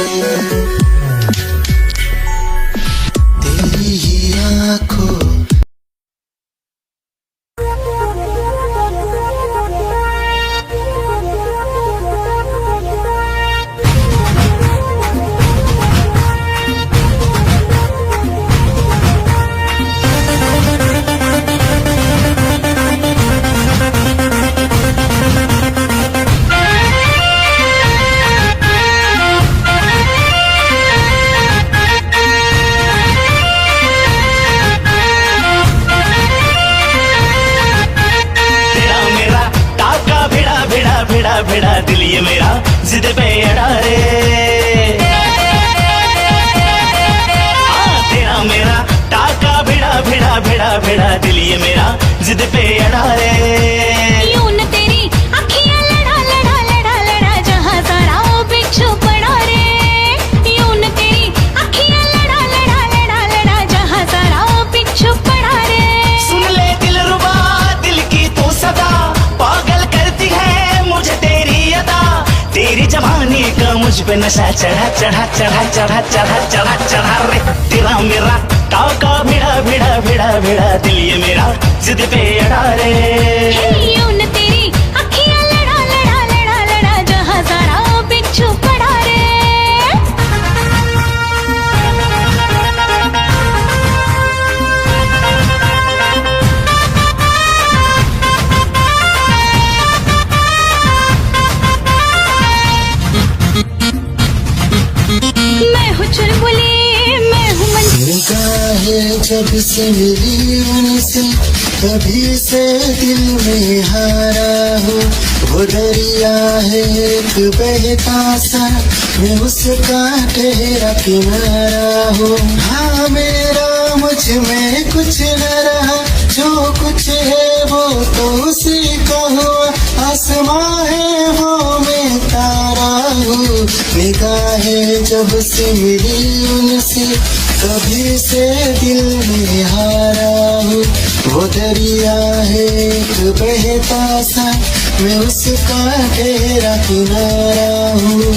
तेरी आँखों भिड़ा दिल ये मेरा जिद पे अड़ा रे। तेरा मेरा टाका भिड़ा भिड़ा भिड़ा भिड़ा दिल ये मेरा जिद पे अड़ा रे। यूं न तेरी अखियां लड़ा लड़ा लड़ा लड़ा जहां सारा वो बिच्छू पड़ा रे। यूं न तेरी अखियां लड़ा लड़ा लड़ा लड़ा जहां सारा वो बिच्छू पड़ा रे। सुन ले दिलरुबा दिल की तू सदा पागल करती है मुझे तेरी अदा। तेरी जवानी का मुझ पे नशा चढ़ा चढ़ा चढ़ा चढ़ा चढ़ा चढ़ा चढ़ा रे। तेरा मेरा टाका भिड़ा भिड़ा भिड़ा भिड़ा दिल ये मेरा जिद पे अड़ा रे। यूं न तेरी अखियां लड़ा लड़ा लड़ा लड़ा जहां सारा वो बिच्छू पड़ा रे। मैं हूँ चुलबुली मैं हूँ निगाहें जब से मेरी उनसे कभी से दिल में हारा हो। वो दरिया है एक बहता सा मैं उसका ठहरा किनारा हो। हाँ मेरा मुझ में कुछ न रहा जो कुछ है वो तो उसी का हुआ। आसमां है वो मैं तारा हूँ। निगाहें जब से मिली उनसे कभी से दिल में हारा हूँ। वो दरिया है एक बहता सा मैं उसका ठहरा किनारा हूँ।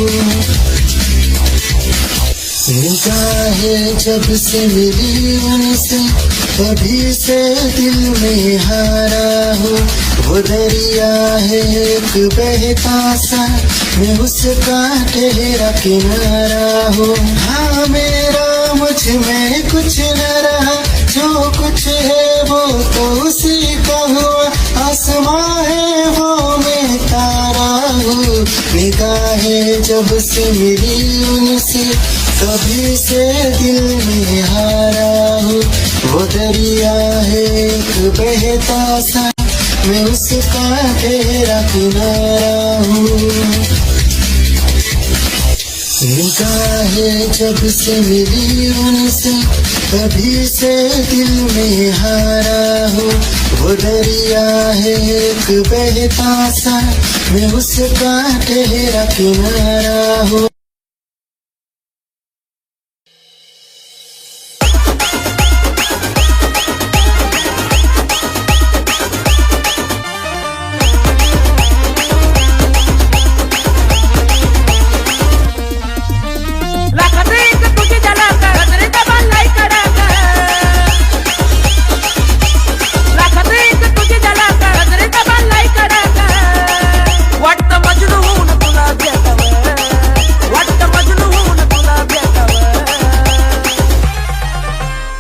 निगाहें जब से मिली उनसे कभी से दिल में हारा हूँ। वो दरिया है एक बहता सा मैं उसका ठहरा किनारा हूँ। हाँ मेरा मुझ में कुछ न रहा जो कुछ है वो तो उसी का हुआ। आसमां है वो मैं तारा हूँ। निगाहें जब से मिली उनसे कभी से दिल में हारा हूँ। वो दरिया है एक बहता सा मैं उसका ठहरा किनारा हूँ। निगाहें जब से मिली उनसे कभी से दिल में हारा हूँ। वो दरिया है एक बहता सा मैं उसका ठहरा किनारा हूँ।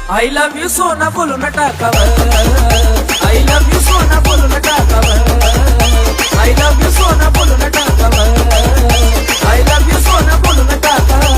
I love you सोना बोलो न टाकावर I love you सोना बोलो न टाकावर I love you सोना बोलो न टाकावर I love you सोना बोलो न टाकावर।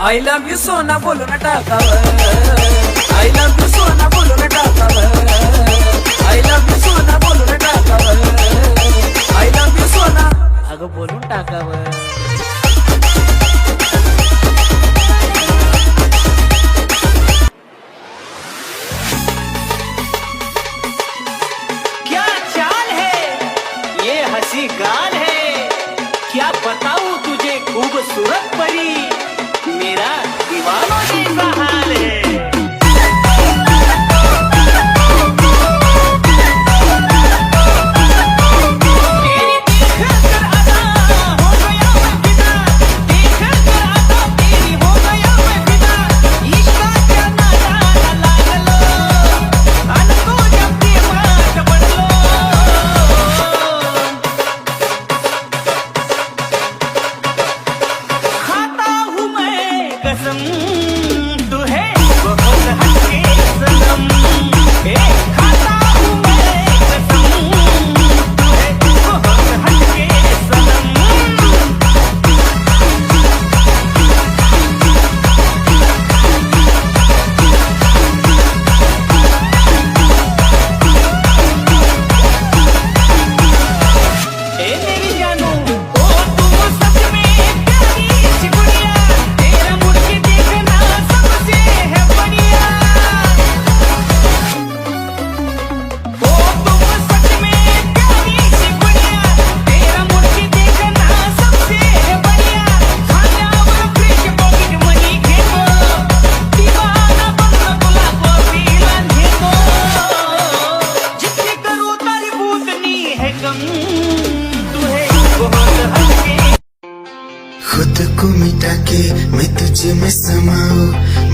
I love you सोना बोलो न टाकावर I love you सोना बोलो न टाकावर I love you सोना बोलो न टाकावर I love you सोना अगं बोलून टाकावर। क्या चाल है ये हंसी गाल है क्या बताऊं तुझे खूबसूरत परी मेरा दीवानों जैसा हाल है। कसम तू है बहुत हटके सनम, खाता हूँ मैं कसम तू है बहुत हटके सनम। खुद को मिटा के मैं तुझ में समाऊं,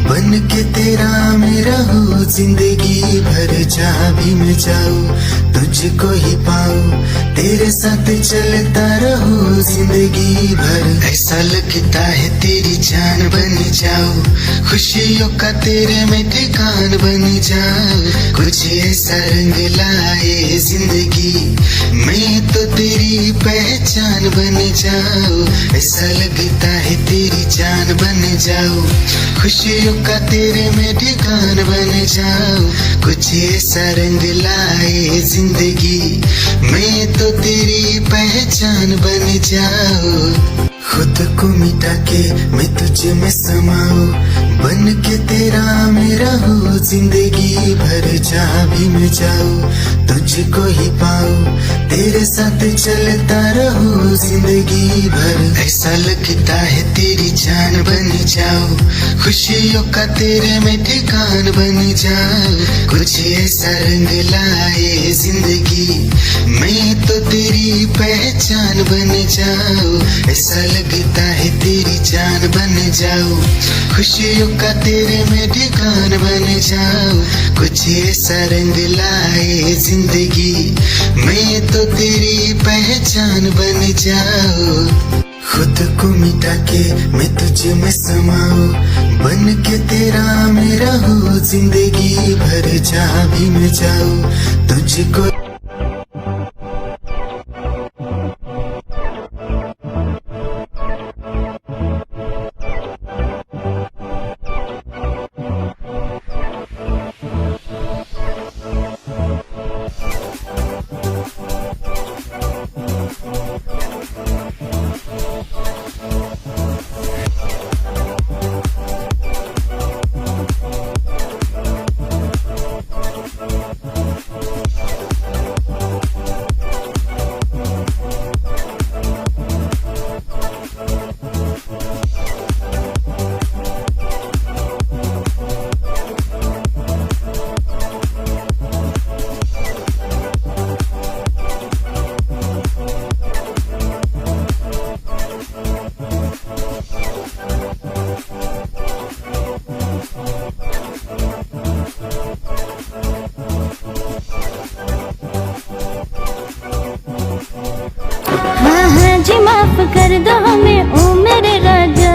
बन के तेरा मेरा हो जिंदगी भर। जहाँ भी मैं जाऊँ तुझको ही पाऊँ, तेरे साथ चलता रहो जिंदगी भर। ऐसा लगता है तेरी जान बन जाऊँ, खुशियों का तेरे में ठिकान बन जाऊँ। कुछ ऐसा रंग लाए जिंदगी, मैं तो तेरी पहचान बन जाऊँ। ऐसा लगता है तेरी जान बन जाऊँ, खुशियों का तेरे में ठिकान बन जाऊँ। कुछ ऐसा रंग लाए जिंदगी, मैं तो तेरी पहचान बन जाऊँ। खुद को मिटा के मैं तुझ में समाऊं, बन के तेरा मेरा हो जिंदगी भर। जहाँ भी मैं जाऊँ तुझको ही पाऊँ, तेरे साथ चलता रहो जिंदगी भर। ऐसा लगता है तेरी जान बन जाऊँ, खुशियों का तेरे में ठिकान बन जाऊँ। कुछ ऐसा रंग लाए जिंदगी, मैं तो तेरी पहचान बन जाऊँ। ऐसा लगता है तेरी जान बन जाऊँ, खुशियों का तेरे में ठिकान बन जाऊँ। कुछ ऐसा रंग लाए जिंदगी, मैं तो तेरी पहचान बन जाऊँ। खुद को मिटा के मैं तुझ में समाऊं, बन के तेरा मेरा हो जिंदगी भर। जहाँ भी मैं जाऊँ तुझको जी माफ कर दो हमें ओ मेरे राजा,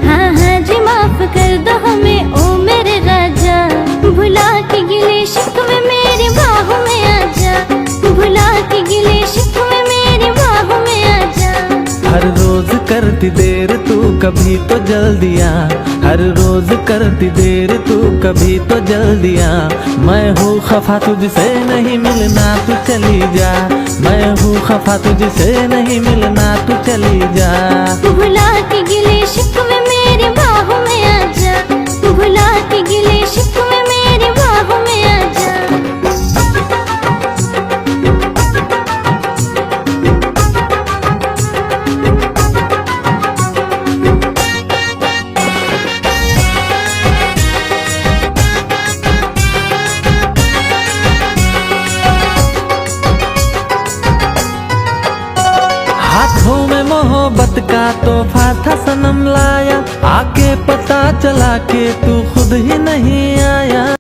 हाँ हाँ जी माफ कर दो हमें ओ मेरे राजा। भुला के गिले शिकवे मेरी बाहों में आजा, भुला के गिले शिकवे मेरी बाहों में आजा। हर रोज करती देर तू कभी तो जल्दियाँ, हर रोज करती देर तू कभी तो जल्दियाँ। मैं हूँ खफा तुझसे नहीं मिलना तू चली जा, मैं हूँ खफा तुझसे नहीं मिलना तू चली जा। भुला के गिले शिकवे मेरी बाहों में आजा, भुला के गिले शिकवे मेरी बाहों में आजा। हाथों में मोहब्बत का तोहफा था सनम लाया, आके पता चला के तू खुद ही नहीं आया।